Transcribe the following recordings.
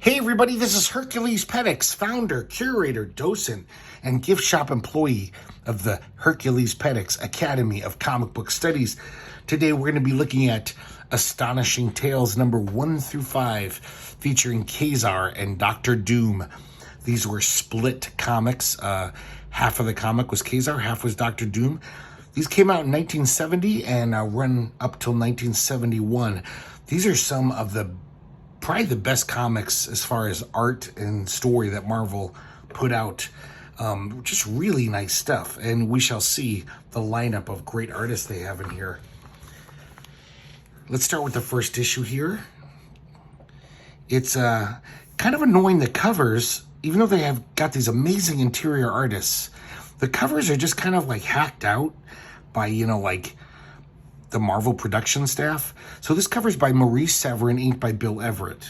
Hey everybody, this is herculespetix, founder, curator, docent, and gift shop employee of the herculespetix Academy of Comic Book Studies. Today we're going to be looking at Astonishing Tales number 1 through 5, featuring Ka-Zar and Dr. Doom. These were split comics. Half of the comic was Ka-Zar, half was Dr. Doom. These came out in 1970 and run up till 1971. These are some of probably the best comics as far as art and story that Marvel put out. Just really nice stuff. And we shall see the lineup of great artists they have in here. Let's start with the first issue here. It's kind of annoying, the covers, even though they have got these amazing interior artists, the covers are just kind of like hacked out by, like the Marvel production staff. So this cover's by Maurice Severin, inked by Bill Everett.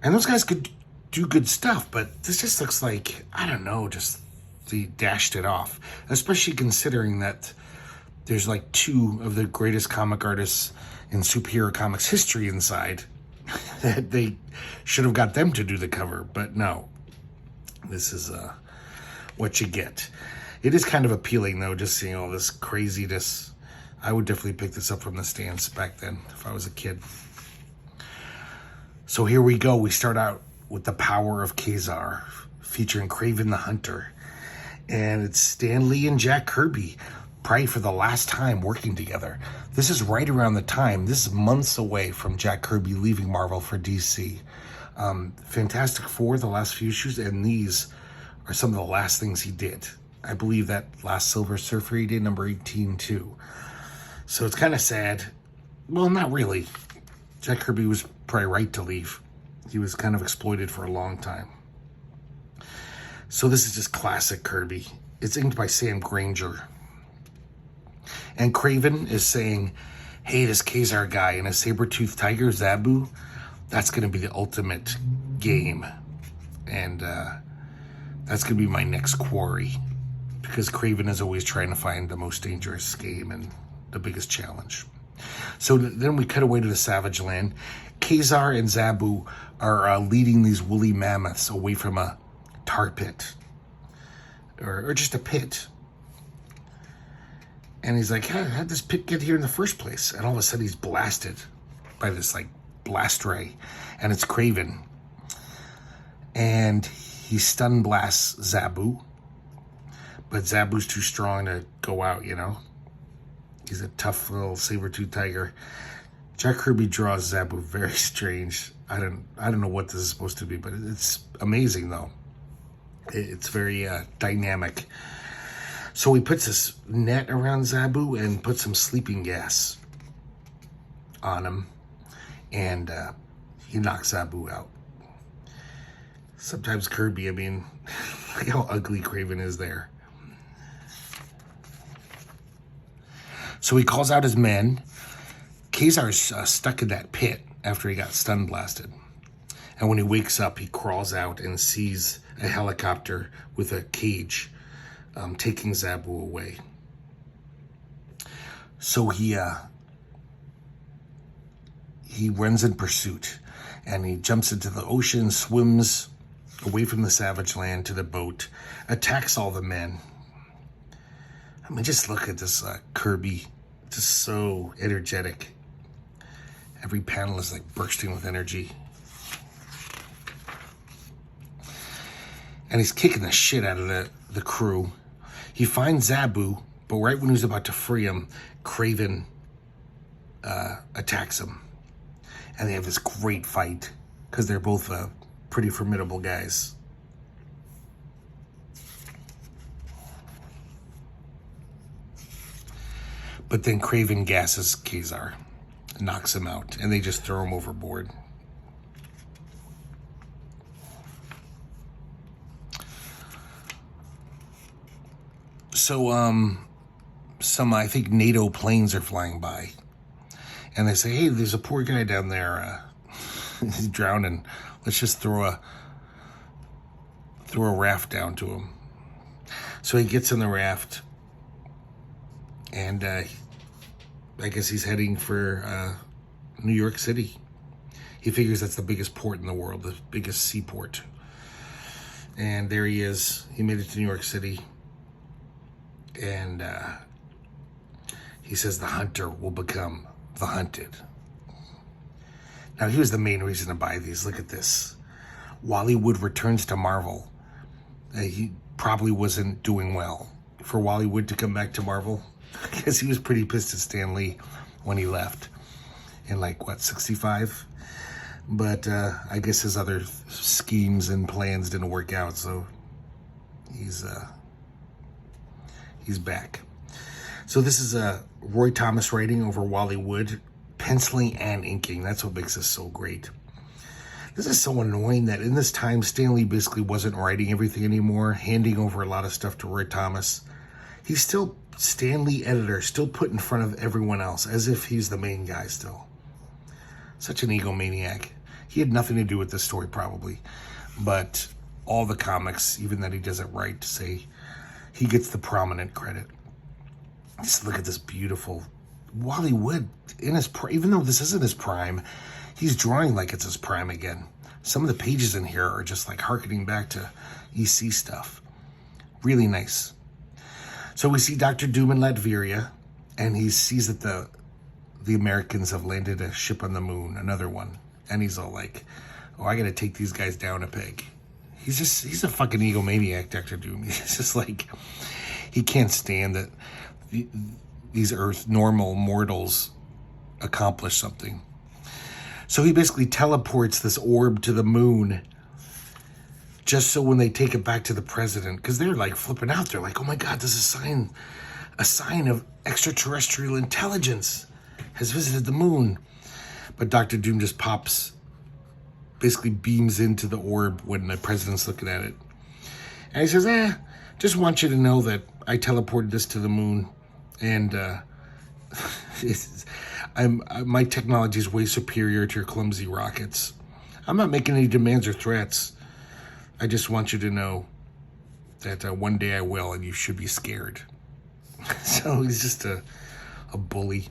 And those guys could do good stuff, but this just looks like, I don't know, just they dashed it off. Especially considering that there's like two of the greatest comic artists in superhero comics history inside. That they should have got them to do the cover, but no. This is what you get. It is kind of appealing though, just seeing all this craziness. I would definitely pick this up from the stands back then if I was a kid. So here we go. We start out with The Power of Ka-Zar, featuring Kraven the Hunter. And it's Stan Lee and Jack Kirby, probably for the last time working together. This is right around the time. This is months away from Jack Kirby leaving Marvel for DC. Fantastic Four, the last few issues, and these are some of the last things he did. I believe that last Silver Surfer he did, number 18 too. So it's kind of sad. Well, not really. Jack Kirby was probably right to leave. He was kind of exploited for a long time. So this is just classic Kirby. It's inked by Sam Granger. And Kraven is saying, hey, this Ka-Zar guy and a saber-toothed tiger, Zabu, that's going to be the ultimate game. And that's going to be my next quarry. Because Kraven is always trying to find the most dangerous game and the biggest challenge. So then we cut away to the Savage Land. Ka-Zar and Zabu are leading these woolly mammoths away from a tar pit. Or just a pit. And he's like, hey, how'd this pit get here in the first place? And all of a sudden he's blasted by this like blast ray. And it's Kraven. And he stun blasts Zabu. But Zabu's too strong to go out, He's a tough little saber-toothed tiger. Jack Kirby draws Zabu very strange. I don't know what this is supposed to be, but it's amazing though. It's very dynamic. So he puts this net around Zabu and puts some sleeping gas on him, and he knocks Zabu out. Sometimes Kirby, look how ugly Kraven is there. So he calls out his men. Ka-Zar's stuck in that pit after he got stun blasted. And when he wakes up, he crawls out and sees a helicopter with a cage taking Zabu away. So he runs in pursuit. And he jumps into the ocean, swims away from the Savage Land to the boat, attacks all the men. Just look at this Kirby, just so energetic. Every panel is like bursting with energy. And he's kicking the shit out of the crew. He finds Zabu, but right when he's about to free him, Kraven attacks him. And they have this great fight, because they're both pretty formidable guys. But then Kraven gasses Ka-Zar, knocks him out, and they just throw him overboard. So, some, I think, NATO planes are flying by. And they say, hey, there's a poor guy down there. He's drowning. Let's just throw a raft down to him. So he gets in the raft. And I guess he's heading for New York City. He figures that's the biggest port in the world, the biggest seaport. And there he is. He made it to New York City. And he says the hunter will become the hunted. Now, here's the main reason to buy these. Look at this. Wally Wood returns to Marvel. He probably wasn't doing well for Wally Wood to come back to Marvel, because he was pretty pissed at Stan Lee when he left in, like, what, 65? But I guess his other schemes and plans didn't work out, so he's back. So this is Roy Thomas writing over Wally Wood, penciling and inking. That's what makes this so great. This is so annoying that in this time, Stan Lee basically wasn't writing everything anymore, handing over a lot of stuff to Roy Thomas. He's still Stan Lee editor, still put in front of everyone else, as if he's the main guy still. Such an egomaniac. He had nothing to do with this story, probably. But all the comics, even that he doesn't write, say he gets the prominent credit. Just look at this beautiful Wally Wood in his prime. Even though this isn't his prime, he's drawing like it's his prime again. Some of the pages in here are just like harkening back to EC stuff. Really nice. So we see Dr. Doom in Latveria, and he sees that the Americans have landed a ship on the moon, another one. And he's all like, oh, I gotta take these guys down a peg. He's a fucking egomaniac, Dr. Doom. He's just like, he can't stand that these normal mortals accomplish something. So he basically teleports this orb to the moon, just so when they take it back to the president, because they're like flipping out. They're like, oh my God, this is a sign of extraterrestrial intelligence has visited the moon. But Dr. Doom just basically beams into the orb when the president's looking at it. And he says, just want you to know that I teleported this to the moon, and my technology is way superior to your clumsy rockets. I'm not making any demands or threats. I just want you to know that one day I will, and you should be scared. So he's just a bully.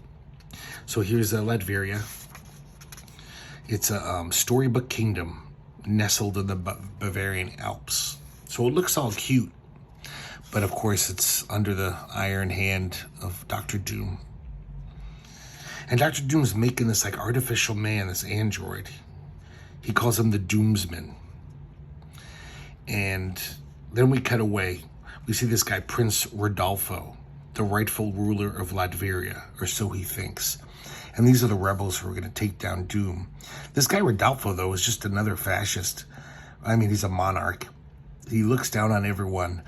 So here's Latveria. It's a storybook kingdom nestled in the Bavarian Alps. So it looks all cute. But of course, it's under the iron hand of Dr. Doom. And Dr. Doom's making this like artificial man, this android. He calls him the Doomsman. And then we cut away. We see this guy, Prince Rodolfo, the rightful ruler of Latveria, or so he thinks. And these are the rebels who are going to take down Doom. This guy Rodolfo, though, is just another fascist. I mean, he's a monarch. He looks down on everyone.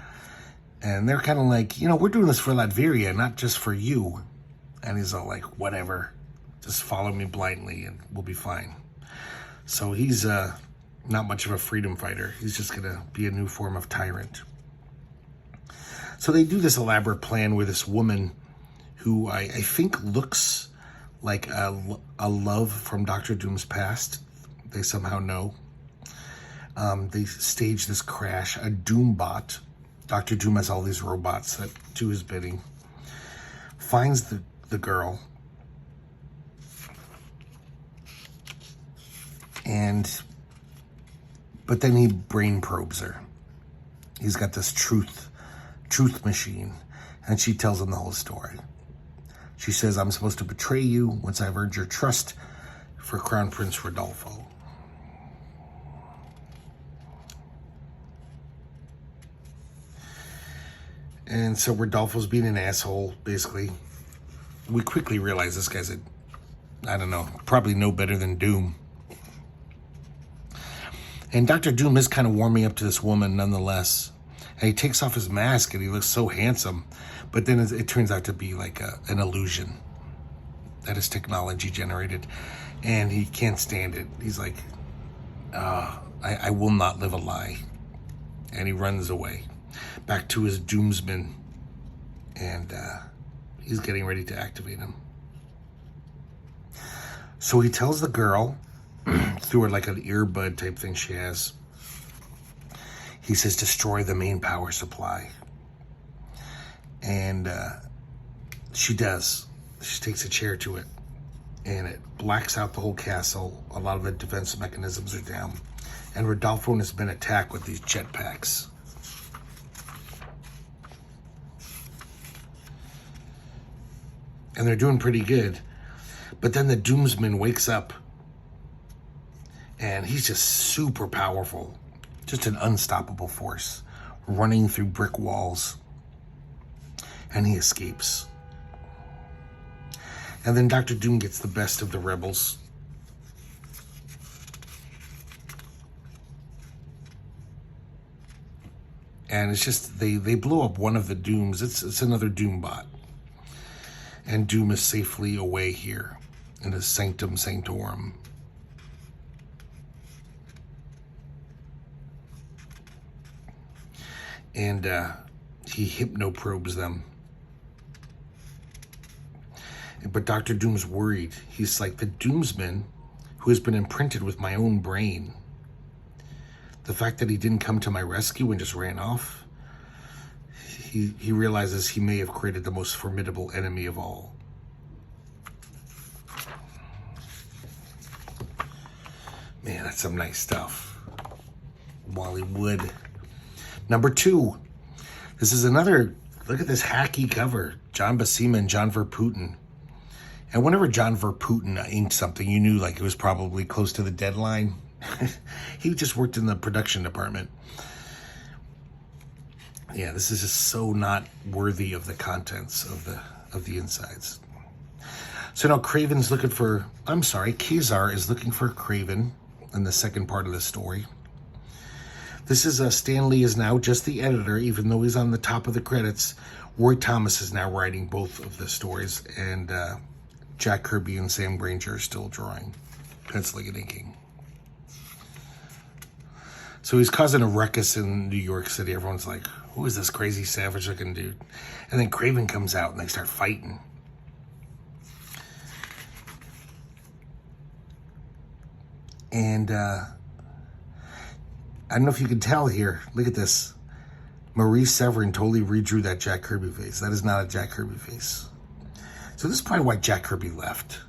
And they're kind of like, we're doing this for Latveria, not just for you. And he's all like, whatever. Just follow me blindly and we'll be fine. So he's not much of a freedom fighter. He's just going to be a new form of tyrant. So they do this elaborate plan where this woman, who I think looks like a love from Dr. Doom's past, they somehow know. They stage this crash, a Doombot. Dr. Doom has all these robots that do his bidding. Finds the girl. But then he brain probes her. He's got this truth machine. And she tells him the whole story. She says, I'm supposed to betray you once I've earned your trust for Crown Prince Rodolfo. And so Rodolfo's being an asshole, basically. We quickly realize this guy's probably no better than Doom. And Dr. Doom is kind of warming up to this woman nonetheless. And he takes off his mask and he looks so handsome. But then it turns out to be like an illusion that is technology generated. And he can't stand it. He's like, I will not live a lie. And he runs away back to his Doomsman. And he's getting ready to activate him. So he tells the girl, through her like an earbud type thing she has, he says, destroy the main power supply. And she does. She takes a chair to it. and it blacks out the whole castle. A lot of the defense mechanisms are down, and Rodolfo has been attacked with these jetpacks. And they're doing pretty good. But then the Doomsman wakes up, and he's just super powerful. Just an unstoppable force, running through brick walls. And he escapes. And then Dr. Doom gets the best of the rebels. And it's just, they blow up one of the Dooms. It's another Doom bot. And Doom is safely away here in his sanctum sanctorum. And he hypnoprobes them. But Dr. Doom's worried. He's like, the Doomsman, who has been imprinted with my own brain, the fact that he didn't come to my rescue and just ran off, he realizes he may have created the most formidable enemy of all. Man, that's some nice stuff. Wally Wood. Number 2. This is another, look at this hacky cover. John Buscema and John Verpooten. And whenever John Verpooten inked something, you knew like it was probably close to the deadline. He just worked in the production department. Yeah, this is just so not worthy of the contents of the insides. So now Craven's looking for, Ka-Zar is looking for Craven in the second part of the story. This is Stan Lee is now just the editor, even though he's on the top of the credits. Roy Thomas is now writing both of the stories, and Jack Kirby and Sam Granger are still drawing, penciling and inking. So he's causing a ruckus in New York City. Everyone's like, who is this crazy savage looking dude? And then Craven comes out and they start fighting. And I don't know if you can tell here. Look at this. Maurice Severin totally redrew that Jack Kirby face. That is not a Jack Kirby face. So this is probably why Jack Kirby left.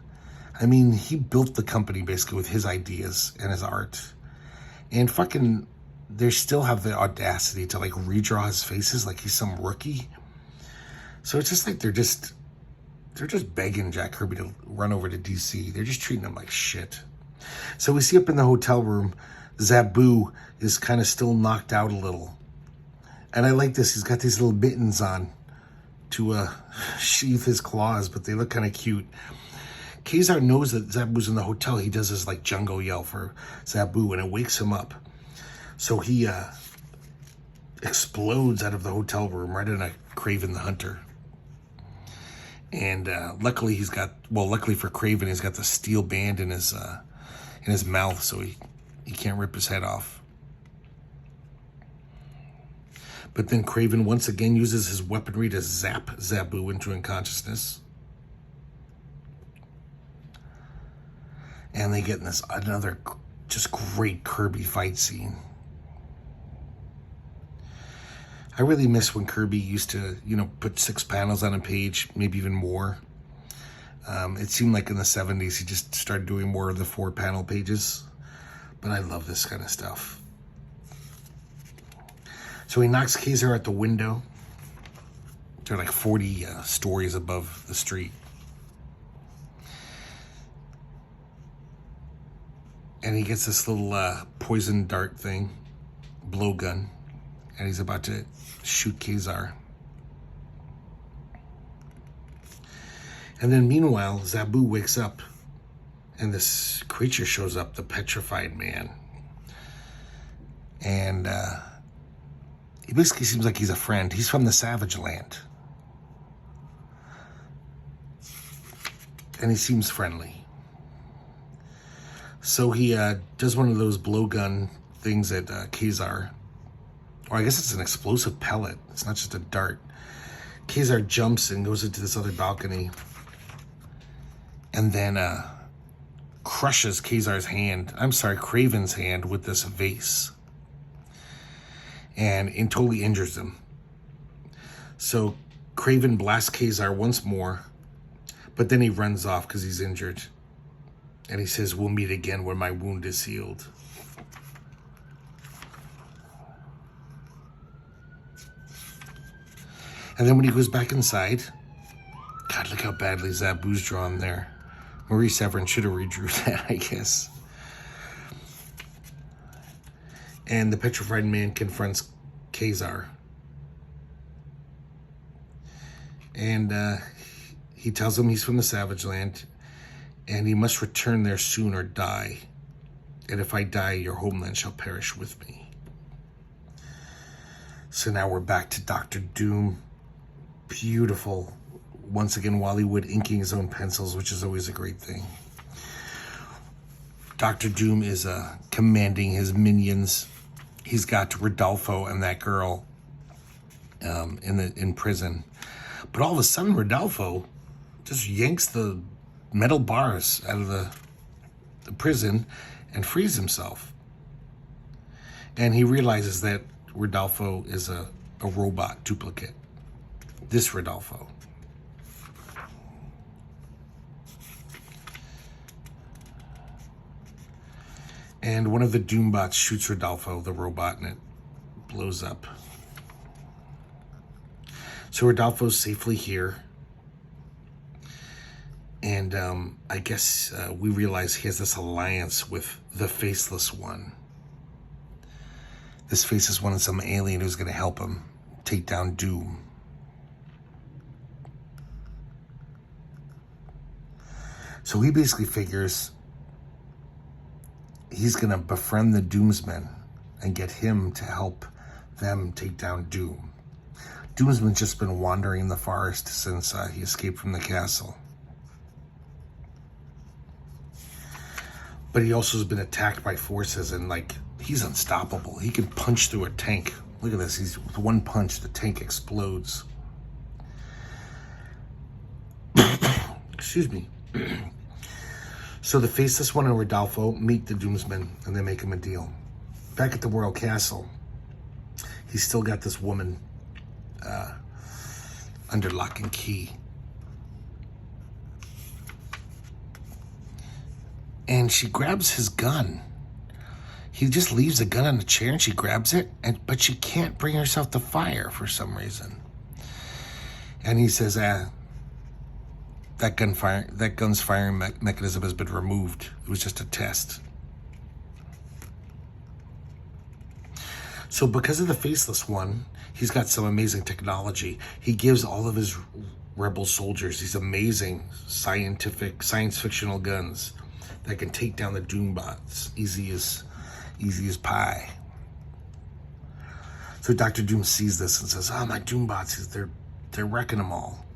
I mean, he built the company basically with his ideas and his art. And fucking, they still have the audacity to like redraw his faces like he's some rookie. So it's just like they're just begging Jack Kirby to run over to DC. They're just treating him like shit. So we see up in the hotel room, Zabu is kind of still knocked out a little. And I like this. He's got these little mittens on to sheath his claws, but they look kind of cute. Ka-Zar knows that Zabu's in the hotel. He does his like jungle yell for Zabu, and it wakes him up. So he explodes out of the hotel room right in a Craven the Hunter. And luckily luckily for Craven, he's got the steel band in his mouth, so he can't rip his head off. But then Craven once again uses his weaponry to zap Zabu into unconsciousness. And they get in this another just great Kirby fight scene. I really miss when Kirby used to, put 6 panels on a page, maybe even more. It seemed like in the 70s he just started doing more of the 4-panel pages. But I love this kind of stuff. So he knocks Ka-Zar out the window. They're like 40 stories above the street. And he gets this little poison dart thing, blowgun, and he's about to shoot Ka-Zar. And then meanwhile, Zabu wakes up, and this creature shows up, the petrified man. And he basically seems like he's a friend. He's from the Savage Land. And he seems friendly. So he does one of those blowgun things at Ka-Zar. Or I guess it's an explosive pellet. It's not just a dart. Ka-Zar jumps and goes into this other balcony. And then crushes Ka-Zar's hand. Craven's hand with this vase. And totally injures him. So Craven blasts Ka-Zar once more. But then he runs off because he's injured. And he says, we'll meet again when my wound is healed. And then when he goes back inside, God, look how badly Zabu's drawn there. Maurice Severin should have redrew that, I guess. And the petrified man confronts Ka-Zar. And he tells him he's from the Savage Land, and he must return there soon or die. And if I die, your homeland shall perish with me. So now we're back to Dr. Doom. Beautiful. Once again, Wally Wood inking his own pencils, which is always a great thing. Dr. Doom is commanding his minions. He's got Rodolfo and that girl in prison. But all of a sudden, Rodolfo just yanks the metal bars out of the prison and frees himself. And he realizes that Rodolfo is a robot duplicate. This Rodolfo. And one of the Doombots shoots Rodolfo, the robot, and it blows up. So Rodolfo's safely here. And I guess we realize he has this alliance with the Faceless One. This Faceless One is some alien who's going to help him take down Doom. So he basically figures he's going to befriend the Doomsmen and get him to help them take down Doom. Doomsman's just been wandering in the forest since he escaped from the castle. But he also has been attacked by forces, and he's unstoppable. He can punch through a tank. Look at this. With one punch, the tank explodes. Excuse me. So the Faceless One and Rodolfo meet the Doomsmen, and they make him a deal. Back at the Royal Castle, he's still got this woman under lock and key. And she grabs his gun. He just leaves the gun on the chair, and she grabs it, but she can't bring herself to fire for some reason. And he says, that gun's firing mechanism has been removed. It was just a test. So because of the Faceless One, he's got some amazing technology. He gives all of his rebel soldiers these amazing science fictional guns that can take down the Doombots easy as pie. So Dr. Doom sees this and says, "Oh, my Doombots, they're wrecking them all.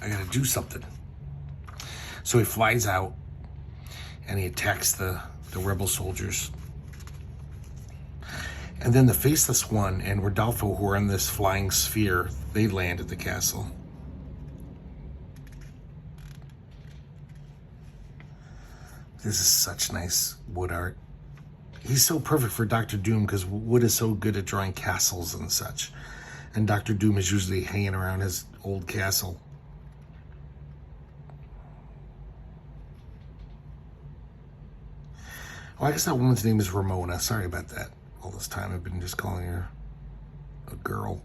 I gotta do something." So he flies out and he attacks the rebel soldiers. And then the Faceless One and Rodolfo, who are in this flying sphere, they land at the castle. This is such nice wood art. He's so perfect for Dr. Doom because Wood is so good at drawing castles and such. And Dr. Doom is usually hanging around his old castle. Oh, I guess that woman's name is Ramona. Sorry about that. All this time I've been just calling her a girl.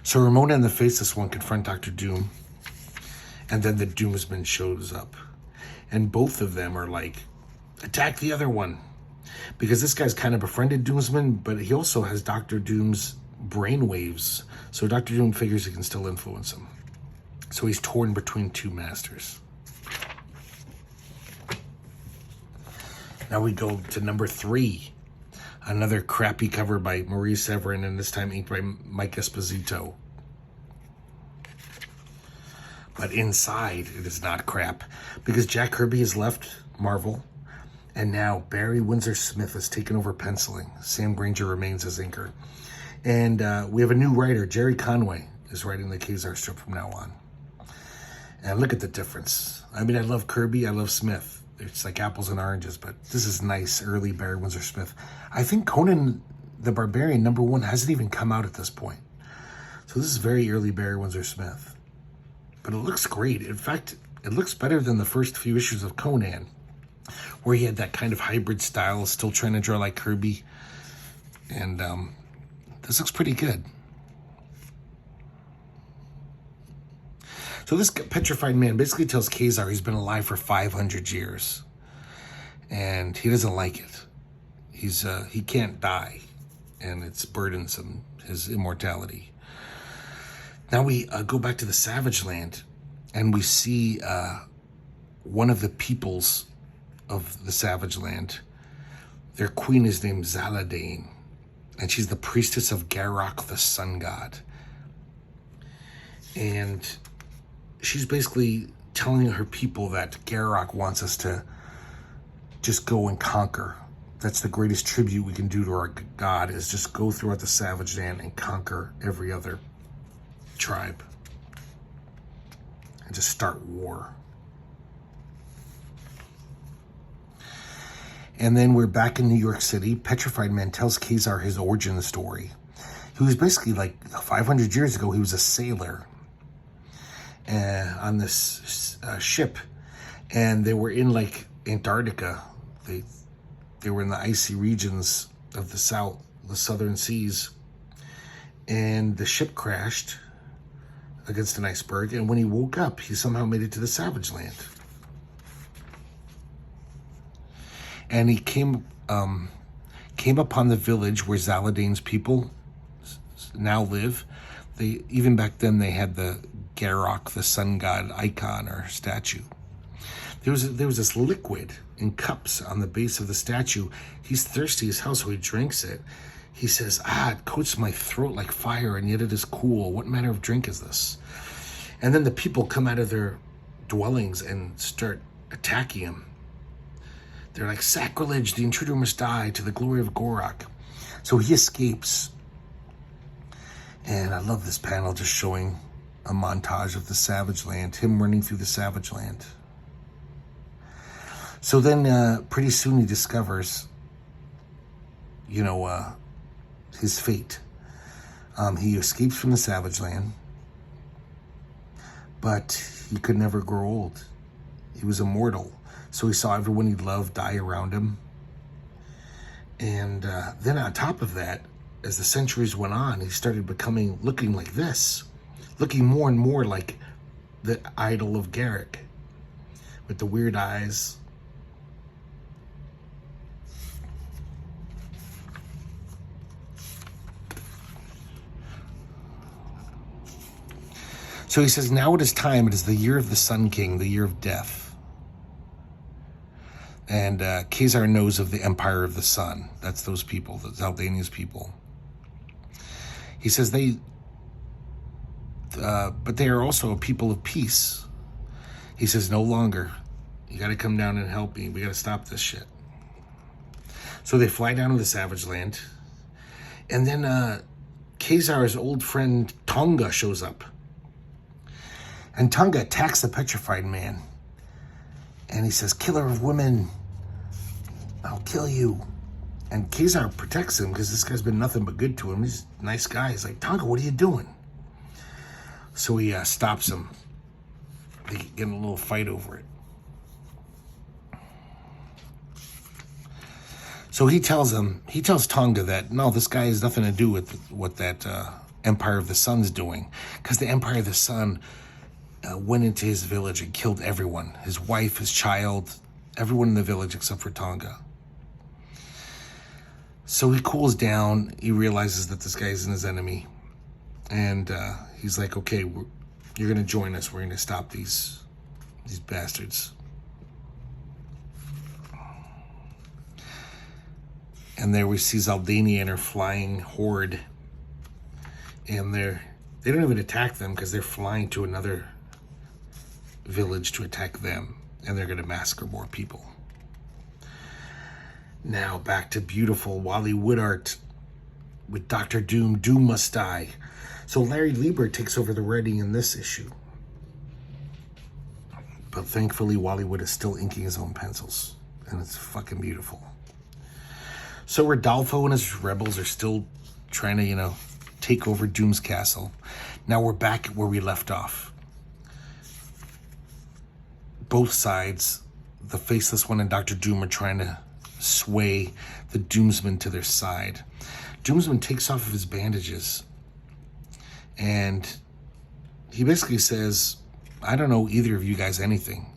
So Ramona and the Faceless One confront Dr. Doom, and then the Doomsman shows up. And both of them are like, attack the other one. Because this guy's kind of befriended Doomsman, but he also has Dr. Doom's brainwaves. So Dr. Doom figures he can still influence him. So he's torn between two masters. Now we go to number 3. Another crappy cover by Maurice Severin, and this time inked by Mike Esposito. But inside, it is not crap, because Jack Kirby has left Marvel, and now Barry Windsor-Smith has taken over penciling. Sam Granger remains as inker. And we have a new writer, Jerry Conway, is writing the Ka-Zar strip from now on. And look at the difference. I mean, I love Kirby, I love Smith. It's like apples and oranges, but this is nice, early Barry Windsor-Smith. I think Conan the Barbarian #1 hasn't even come out at this point. So this is very early Barry Windsor-Smith. But it looks great. In fact, it looks better than the first few issues of Conan, where he had that kind of hybrid style, still trying to draw like Kirby. And this looks pretty good. So this petrified man basically tells Ka-Zar he's been alive for 500 years. And he doesn't like it. He can't die. And it's burdensome, his immortality. Now we go back to the Savage Land, and we see one of the peoples of the Savage Land. Their queen is named Zaladane, and she's the priestess of Garok, the sun god. And she's basically telling her people that Garok wants us to just go and conquer. That's the greatest tribute we can do to our god, is just go throughout the Savage Land and conquer every other tribe and just start war. And then we're back in New York City. Petrified Man tells Ka-Zar his origin story. He was basically like 500 years ago, he was a sailor on this ship, and they were in like Antarctica. They were in the icy regions of the southern seas, and the ship crashed against an iceberg, and when he woke up, he somehow made it to the Savage Land. And he came upon the village where Zaladane's people now live. Even back then, they had the Garok, the sun god icon or statue. There was this liquid in cups on the base of the statue. He's thirsty as hell, so he drinks it. He says, it coats my throat like fire, and yet it is cool. What manner of drink is this? And then the people come out of their dwellings and start attacking him. They're like, sacrilege, the intruder must die to the glory of Garok. So he escapes. And I love this panel just showing a montage of the Savage Land, him running through the Savage Land. So then pretty soon he discovers, his fate. He escapes from the Savage Land, but he could never grow old. He was immortal. So he saw everyone he loved die around him. And then on top of that, as the centuries went on, he started looking like this, looking more and more like the idol of Garok, with the weird eyes. So he says, now it is time. It is the year of the Sun King, the year of death. And Ka-Zar knows of the Empire of the Sun. That's those people, the Zaldania's people. He says but they are also a people of peace. He says, no longer. You got to come down and help me. We got to stop this shit. So they fly down to the Savage Land. And then Ka-Zar's old friend Tonga shows up. And Tonga attacks the Petrified Man. And he says, killer of women, I'll kill you. And Ka-Zar protects him because this guy's been nothing but good to him. He's a nice guy. He's like, Tonga, what are you doing? So he stops him. They get in a little fight over it. So he tells Tonga that, no, this guy has nothing to do with what that Empire of the Sun's doing. Because the Empire of the Sun went into his village and killed everyone. His wife, his child, everyone in the village except for Tonga. So he cools down. He realizes that this guy isn't his enemy. And he's like, okay, you're going to join us. We're going to stop these bastards. And there we see Zaldania and her flying horde. And they don't even attack them because they're flying to another village to attack them. And they're going to massacre more people. Now back to beautiful Wally Wood art with Dr. Doom. Doom must die. So Larry Lieber takes over the writing in this issue. But thankfully, Wally Wood is still inking his own pencils. And it's fucking beautiful. So Rodolfo and his rebels are still trying to, take over Doom's castle. Now we're back where we left off. Both sides, the Faceless One and Dr. Doom, are trying to sway the Doomsman to their side. Doomsman takes off of his bandages and he basically says, I don't know either of you guys anything.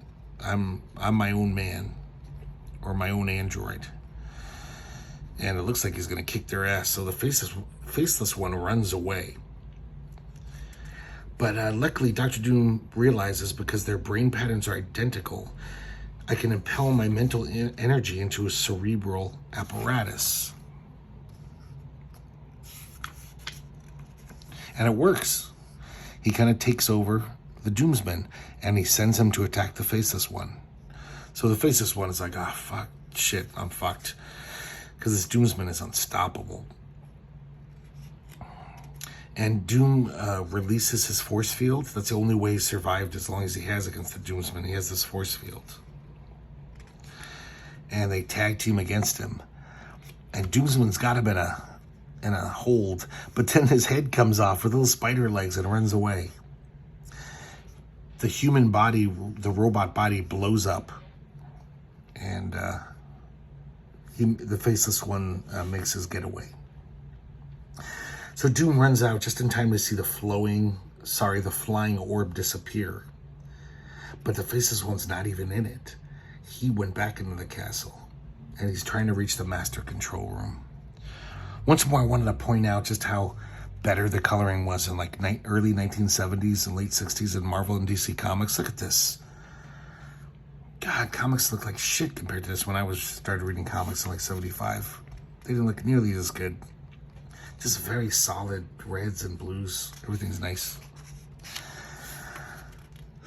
I'm my own man, or my own android. And it looks like he's going to kick their ass. So the Faceless One runs away. But luckily, Dr. Doom realizes, because their brain patterns are identical, I can impel my mental energy into a cerebral apparatus. And it works. He kind of takes over the Doomsman, and he sends him to attack the Faceless One. So the Faceless One is like, oh, fuck, shit, I'm fucked. Because this Doomsman is unstoppable. And Doom releases his force field. That's the only way he survived as long as he has against the Doomsman. He has this force field. And they tag team against him. And Doomsman's got him in a hold, but then his head comes off with little spider legs and runs away. The human body, the robot body, blows up. And the Faceless One makes his getaway. So Doom runs out just in time to see the flying orb disappear. But the Faceless One's not even in it. He went back into the castle, and he's trying to reach the master control room. Once more, I wanted to point out just how better the coloring was in like early 1970s and late 60s in Marvel and DC Comics. Look at this. God, comics look like shit compared to this when I started reading comics in like 75. They didn't look nearly as good. Just very solid reds and blues. Everything's nice.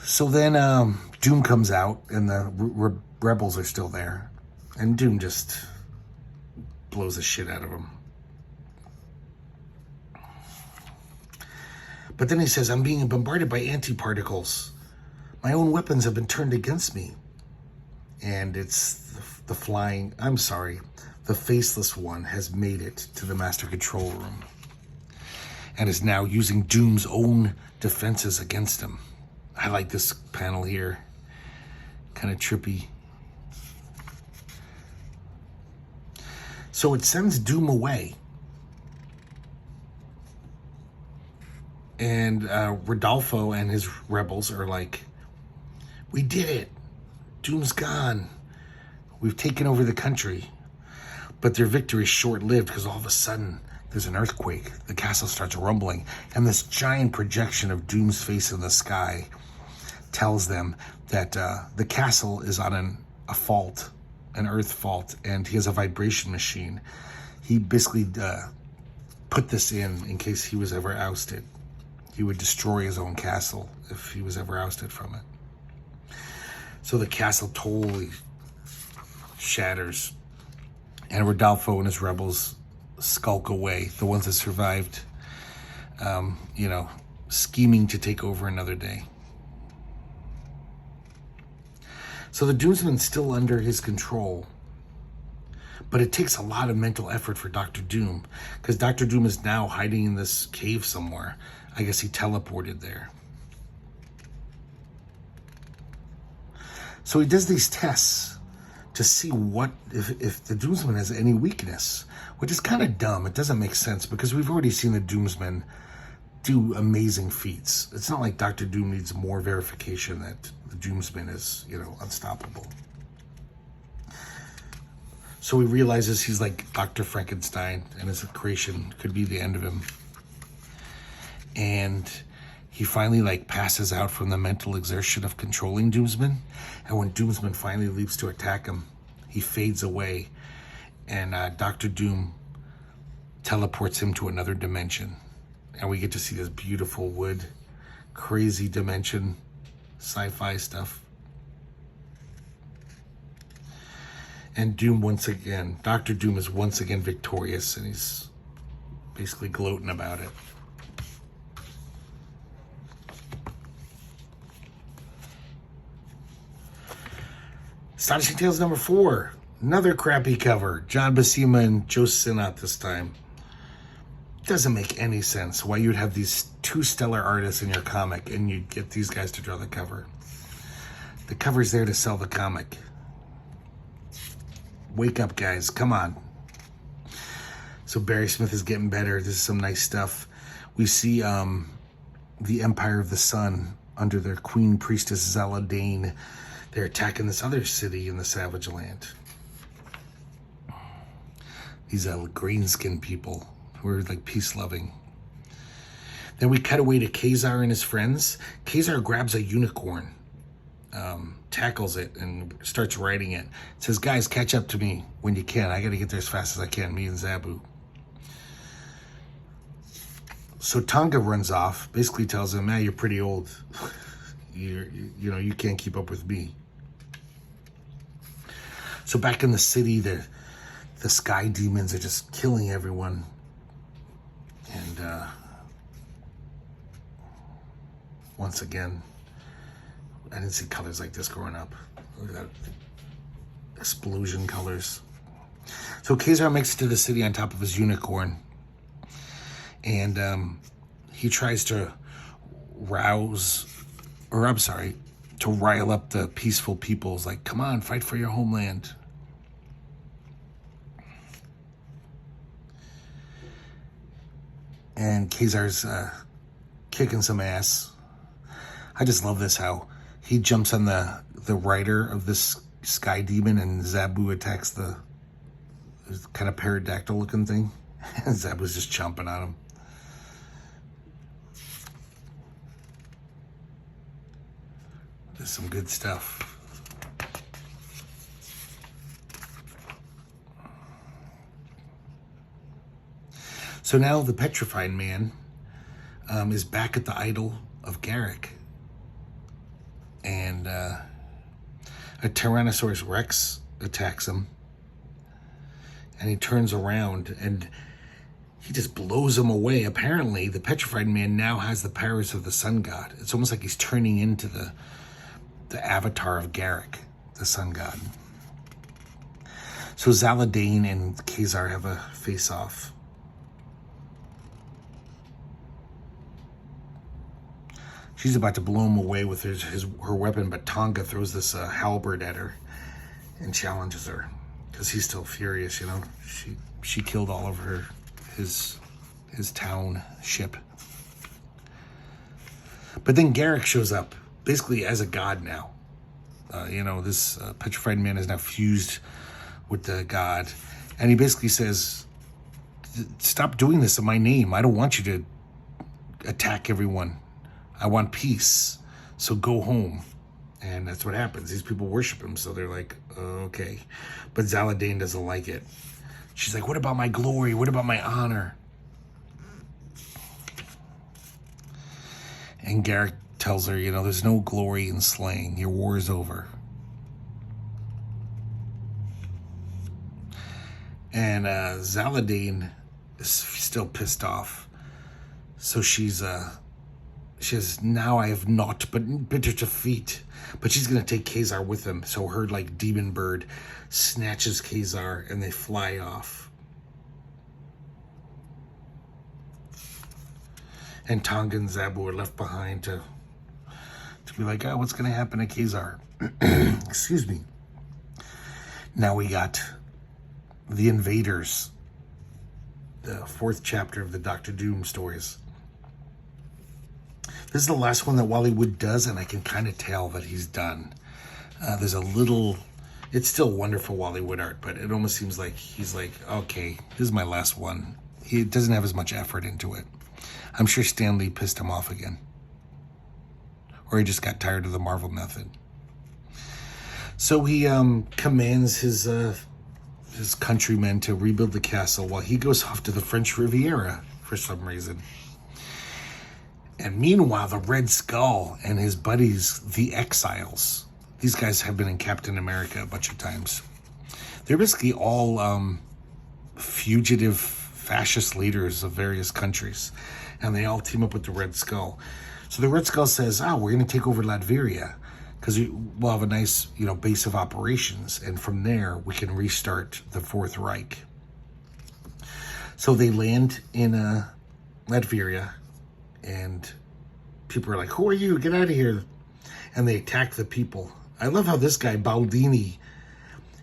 So then Doom comes out, and the rebels are still there. And Doom just blows the shit out of them. But then he says, I'm being bombarded by anti-particles. My own weapons have been turned against me. And it's the Faceless One has made it to the master control room. And is now using Doom's own defenses against him. I like this panel here. Kind of trippy. So it sends Doom away. And Rodolfo and his rebels are like, we did it. Doom's gone. We've taken over the country. But their victory is short-lived because all of a sudden there's an earthquake. The castle starts rumbling. And this giant projection of Doom's face in the sky tells them that the castle is on a fault, an earth fault, and he has a vibration machine. He basically put this in case he was ever ousted. He would destroy his own castle if he was ever ousted from it. So the castle totally shatters, and Rodolfo and his rebels skulk away, the ones that survived, scheming to take over another day. So the Doomsman's still under his control, but it takes a lot of mental effort for Dr. Doom, because Dr. Doom is now hiding in this cave somewhere. I guess he teleported there. So he does these tests to see if the Doomsman has any weakness, which is kind of dumb. It doesn't make sense because we've already seen the Doomsman do amazing feats. It's not like Dr. Doom needs more verification that the Doomsman is, unstoppable. So he realizes he's like Dr. Frankenstein, and his creation could be the end of him. And he finally passes out from the mental exertion of controlling Doomsman. And when Doomsman finally leaps to attack him, he fades away. And Dr. Doom teleports him to another dimension. And we get to see this beautiful wood, crazy dimension, sci-fi stuff. And Dr. Doom is once again victorious, and he's basically gloating about it. Astonishing Tales number 4. Another crappy cover. John Buscema and Joe Sinnott this time. Doesn't make any sense why you'd have these two stellar artists in your comic and you'd get these guys to draw the cover. The cover's there to sell the comic. Wake up, guys. Come on. So Barry Smith is getting better. This is some nice stuff. We see the Empire of the Sun under their Queen Priestess Zaladane. They're attacking this other city in the Savage Land. These green-skinned people who are like peace-loving. Then we cut away to Ka-Zar and his friends. Ka-Zar grabs a unicorn, tackles it, and starts riding it. Says, guys, catch up to me when you can. I got to get there as fast as I can, me and Zabu. So Tonga runs off, basically tells him, man, you're pretty old. You can't keep up with me. So back in the city, the sky demons are just killing everyone. And once again, I didn't see colors like this growing up. Look at that. Explosion colors. So Ka-Zar makes it to the city on top of his unicorn. And he tries to rile up the peaceful peoples. Like, come on, fight for your homeland. And Ka-Zar's kicking some ass. I just love this, how he jumps on the rider of this sky demon and Zabu attacks the kind of pterodactyl looking thing. And Zabu's just chomping on him. There's some good stuff. So now the petrified man is back at the idol of Garrick. And a Tyrannosaurus Rex attacks him. And he turns around and he just blows him away. Apparently, the petrified man now has the powers of the sun god. It's almost like he's turning into the avatar of Garrick, the sun god. So Zaladane and Ka-Zar have a face-off. She's about to blow him away with her weapon, but Tonga throws this halberd at her and challenges her because he's still furious. She killed all of his town ship. But then Garrick shows up, basically as a god now. This petrified man is now fused with the god, and he basically says, "Stop doing this in my name. I don't want you to attack everyone. I want peace. So go home." And that's what happens. These people worship him, so they're like, okay. But Zaladane doesn't like it. She's like, what about my glory? What about my honor? And Garrick tells her, there's no glory in slaying. Your war is over. And Zaladane is still pissed off. So she says, now I have naught but bitter defeat. But she's going to take Ka-Zar with him. So her, demon bird snatches Ka-Zar and they fly off. And Tonga and Zabu are left behind to be like, oh, what's going to happen to Ka-Zar? Excuse me. Now we got the Invaders, the 4th chapter of the Doctor Doom stories. This is the last one that Wally Wood does, and I can kind of tell that he's done. There's a little... It's still wonderful Wally Wood art, but it almost seems like he's like, okay, this is my last one. He doesn't have as much effort into it. I'm sure Stan Lee pissed him off again. Or he just got tired of the Marvel method. So he commands his countrymen to rebuild the castle while he goes off to the French Riviera for some reason. And meanwhile, the Red Skull and his buddies, the Exiles, these guys have been in Captain America a bunch of times. They're basically all fugitive fascist leaders of various countries. And they all team up with the Red Skull. So the Red Skull says, we're going to take over Latveria. because we'll have a nice, base of operations, and from there we can restart the Fourth Reich. So they land in Latveria, and people are like, "Who are you? Get out of here!" And they attack the people. I love how this guy Baldini,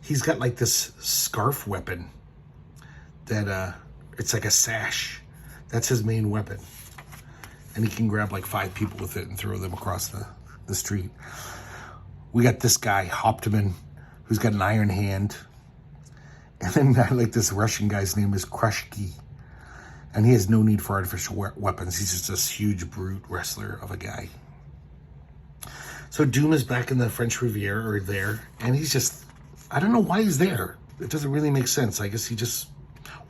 he's got like this scarf weapon that it's like a sash. That's his main weapon, and he can grab like 5 people with it and throw them across the street. We got this guy, Hauptmann, who's got an iron hand. And then I like this Russian guy's name is Krushki. And he has no need for artificial weapons. He's just this huge brute wrestler of a guy. So Doom is back in the French Riviera, or there. And he's just, I don't know why he's there. It doesn't really make sense. I guess he just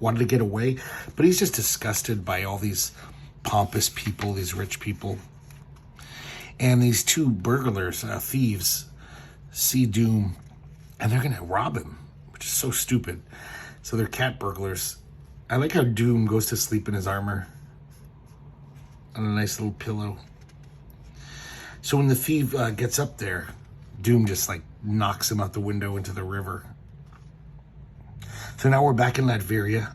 wanted to get away. But he's just disgusted by all these pompous people, these rich people. And these 2 burglars, thieves, see Doom, and they're going to rob him, which is so stupid. So they're cat burglars. I like how Doom goes to sleep in his armor on a nice little pillow. So when the thief gets up there, Doom just like knocks him out the window into the river. So now we're back in Latveria.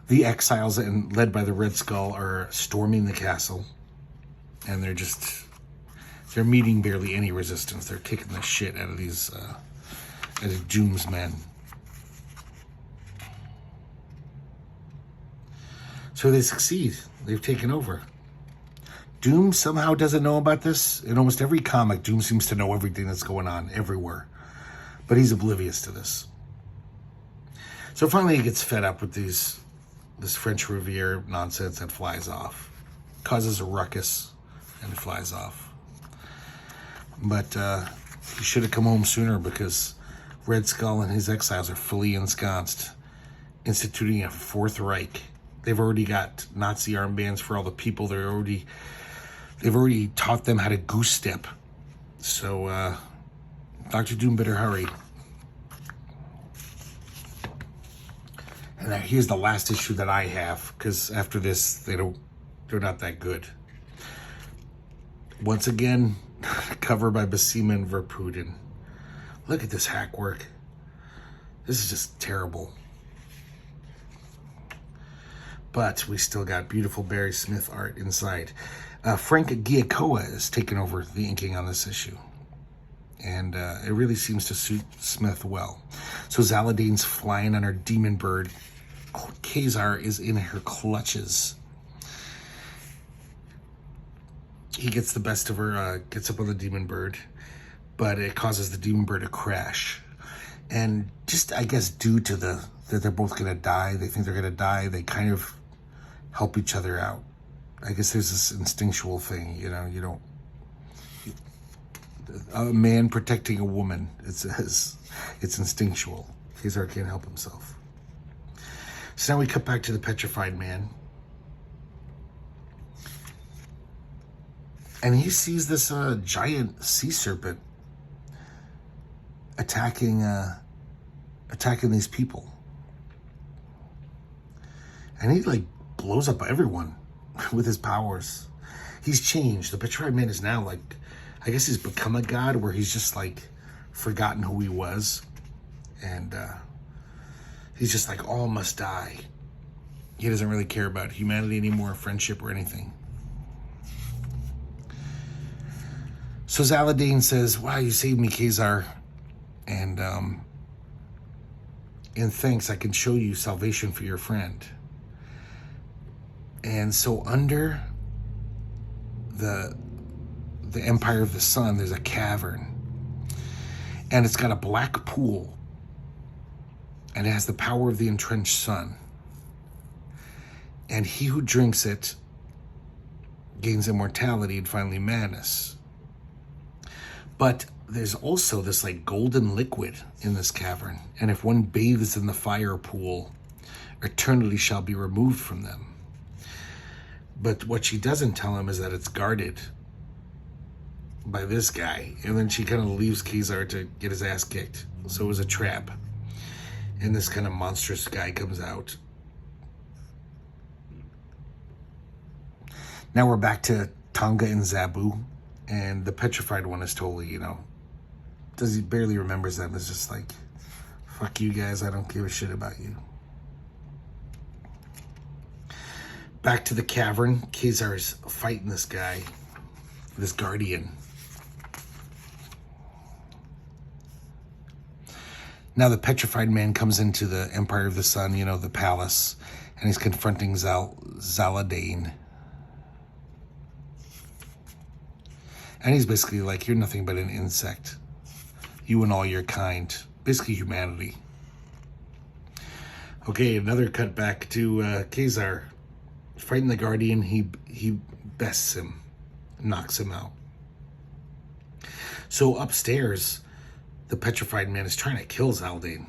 The exiles, and led by the Red Skull, are storming the castle. And they're meeting barely any resistance. They're kicking the shit out of these, out of Doom's men. So they succeed. They've taken over. Doom somehow doesn't know about this. In almost every comic, Doom seems to know everything that's going on everywhere. But he's oblivious to this. So finally he gets fed up with this French Riviera nonsense and flies off. Causes a ruckus. And it flies off. But he should have come home sooner, because Red Skull and his exiles are fully ensconced, instituting a Fourth Reich. They've already got Nazi armbands for all the people. They've already taught them how to goose step. So Dr. Doom better hurry. And here's the last issue that I have, because after this they're not that good. Once again, cover by Basima and Verpuden. Look at this hack work. This is just terrible. But we still got beautiful Barry Smith art inside. Frank Giacoa is taking over the inking on this issue. And it really seems to suit Smith well. So Zaladain's flying on her demon bird. Ka-Zar is in her clutches. He gets the best of her, gets up on the demon bird, but it causes the demon bird to crash. And just, I guess, due to that they're both going to die, they think they're going to die, they kind of help each other out. I guess there's this instinctual thing, you don't... A man protecting a woman, it's instinctual. Cesar can't help himself. So now we cut back to the petrified man. And he sees this giant sea serpent attacking these people. And he like blows up everyone with his powers. He's changed. The petrified man is now like, I guess he's become a god, where he's just like forgotten who he was. And he's just like, all must die. He doesn't really care about humanity anymore, friendship, or anything. So Zaladain says, wow, you saved me, Ka-Zar. And in thanks, I can show you salvation for your friend. And so under the Empire of the Sun, there's a cavern. And it's got a black pool. And it has the power of the entrenched sun. And he who drinks it gains immortality and finally madness. But there's also this like golden liquid in this cavern. And if one bathes in the fire pool, eternity shall be removed from them. But what she doesn't tell him is that it's guarded by this guy. And then she kind of leaves Ka-Zar to get his ass kicked. So it was a trap. And this kind of monstrous guy comes out. Now we're back to Tonga and Zabu. And the petrified one is totally, he barely remembers them. It's just like, fuck you guys, I don't give a shit about you. Back to the cavern, Ka-Zar's fighting this guy, this guardian. Now the petrified man comes into the Empire of the Sun, the palace, and he's confronting Zaladane. And he's basically like, you're nothing but an insect. You and all your kind. Basically humanity. Okay, another cut back to Ka-Zar. Fighting the Guardian, he bests him. Knocks him out. So upstairs, the petrified man is trying to kill Zaladane.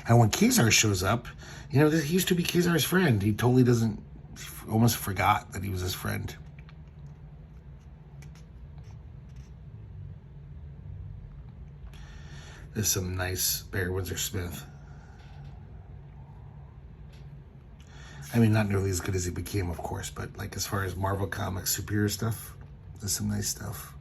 And when Ka-Zar shows up, he used to be Ka-Zar's friend. He totally almost forgot that he was his friend. There's some nice Barry Windsor-Smith. I mean, not nearly as good as he became, of course, but like as far as Marvel Comics superior stuff, there's some nice stuff.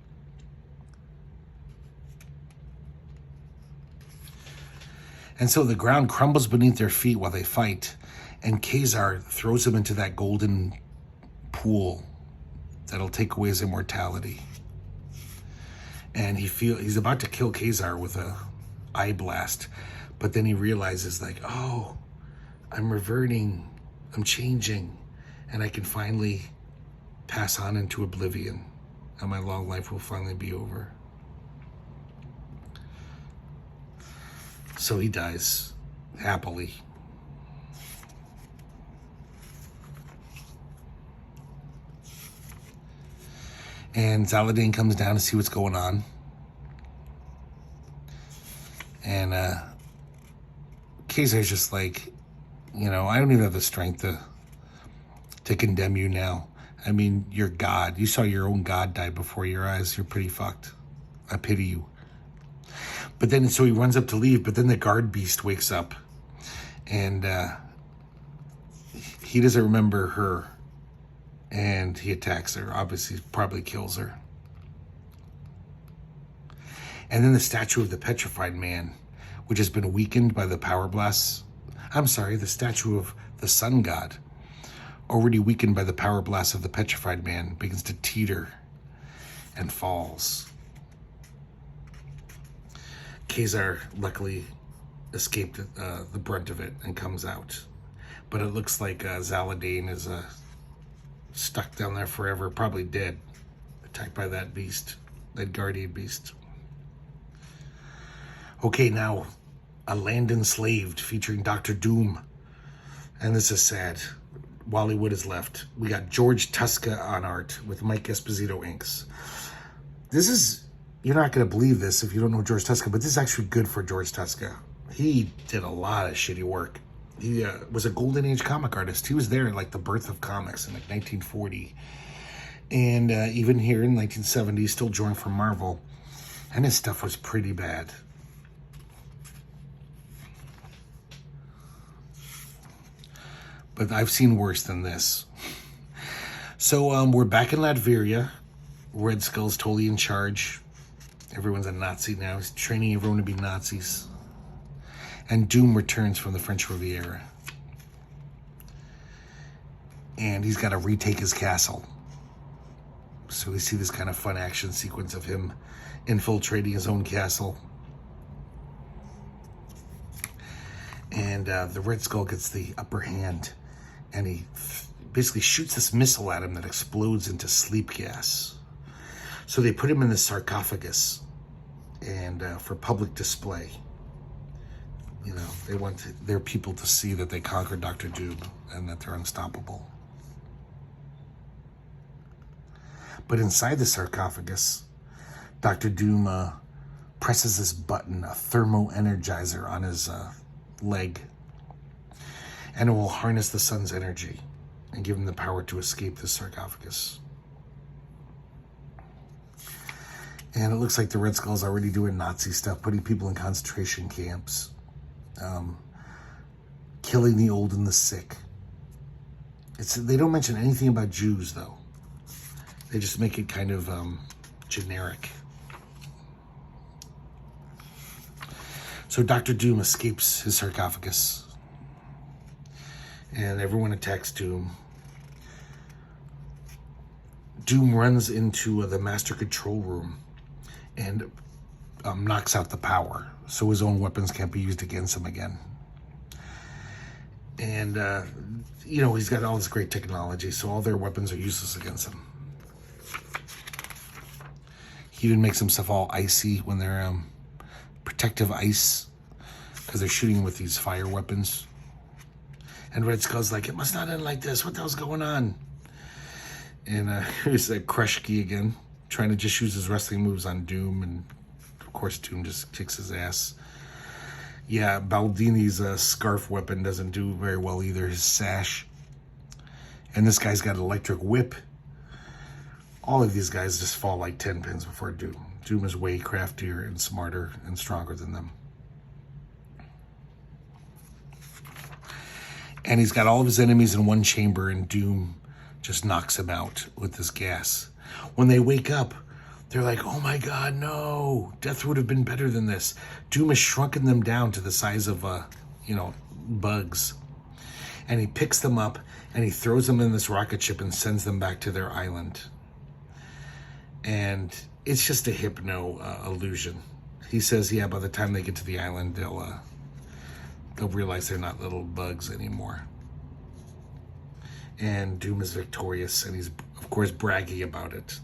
And so the ground crumbles beneath their feet while they fight, and Ka-Zar throws him into that golden pool that'll take away his immortality. And he's about to kill Ka-Zar with a eye blast, but then he realizes, like, oh, I'm reverting, I'm changing, and I can finally pass on into oblivion, and my long life will finally be over. So he dies happily. And Zaladane comes down to see what's going on. And Ka-Zar's just like, I don't even have the strength to condemn you now. I mean, you're God. You saw your own God die before your eyes. You're pretty fucked. I pity you. But then, so he runs up to leave, but then the guard beast wakes up. And he doesn't remember her. And he attacks her. Obviously, probably kills her. And then the statue of the petrified man, which has been weakened by the power blasts. I'm sorry, the statue of the sun god, already weakened by the power blast of the petrified man, begins to teeter and falls. Ka-Zar luckily escaped the brunt of it and comes out. But it looks like Zaladane is stuck down there forever, probably dead, attacked by that beast, that guardian beast. Okay, now, A Land Enslaved, featuring Dr. Doom. And this is sad. Wally Wood is left. We got George Tuska on art with Mike Esposito inks. This is, you're not going to believe this if you don't know George Tuska, but this is actually good for George Tuska. He did a lot of shitty work. He was a golden age comic artist. He was there at like the birth of comics in like 1940. And even here in 1970, still drawing for Marvel. And his stuff was pretty bad. But I've seen worse than this. So we're back in Latveria. Red Skull's totally in charge. Everyone's a Nazi now. He's training everyone to be Nazis. And Doom returns from the French Riviera. And he's got to retake his castle. So we see this kind of fun action sequence of him infiltrating his own castle. And the Red Skull gets the upper hand. And he basically shoots this missile at him that explodes into sleep gas. So they put him in the sarcophagus and for public display. They want their people to see that they conquered Dr. Doom and that they're unstoppable. But inside the sarcophagus, Dr. Doom presses this button, a thermo-energizer on his leg. And it will harness the sun's energy and give him the power to escape the sarcophagus. And it looks like the Red Skull's already doing Nazi stuff, putting people in concentration camps, killing the old and the sick. They don't mention anything about Jews, though. They just make it kind of generic. So Dr. Doom escapes his sarcophagus, and everyone attacks Doom. Doom runs into the master control room and knocks out the power, so his own weapons can't be used against him again. And, he's got all this great technology, so all their weapons are useless against him. He even makes himself all icy when they're protective ice, because they're shooting with these fire weapons. And Red Skull's like, it must not end like this. What the hell's going on? And here's Kreshki again, trying to just use his wrestling moves on Doom. And, of course, Doom just kicks his ass. Yeah, Baldini's scarf weapon doesn't do very well either, his sash. And this guy's got an electric whip. All of these guys just fall like 10 pins before Doom. Doom is way craftier and smarter and stronger than them. And he's got all of his enemies in one chamber, and Doom just knocks him out with this gas. When they wake up, they're like, oh my God, no. Death would have been better than this. Doom has shrunken them down to the size of, bugs. And he picks them up, and he throws them in this rocket ship and sends them back to their island. And it's just a hypno illusion. He says, yeah, by the time they get to the island, they'll realize they're not little bugs anymore. And Doom is victorious, and he's, of course, bragging about it.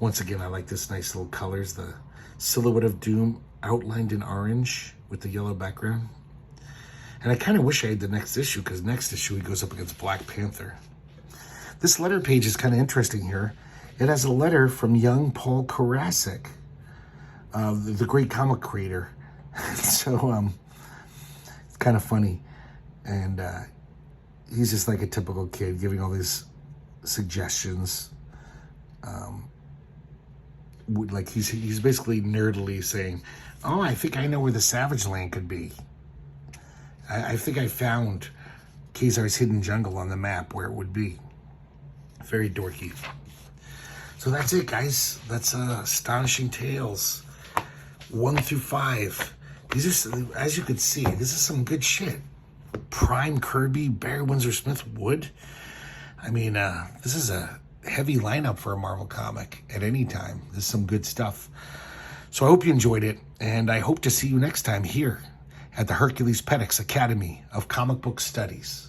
Once again, I like this nice little colors. The silhouette of Doom outlined in orange with the yellow background. And I kind of wish I had the next issue, because next issue he goes up against Black Panther. This letter page is kind of interesting here. It has a letter from young Paul Karasik, the great comic creator. So it's kind of funny. And he's just like a typical kid giving all these suggestions. Like he's basically nerdily saying, oh, I think I know where the Savage Land could be. I think I found Ka-Zar's hidden jungle on the map where it would be. Very dorky. So that's it, guys. That's Astonishing Tales 1 through 5. These are, as you can see, this is some good shit. Prime Kirby, Barry Windsor-Smith, Wood. I mean, this is a heavy lineup for a Marvel comic at any time. This is some good stuff. So I hope you enjoyed it, and I hope to see you next time here at the Herculespetix Academy of Comic Book Studies.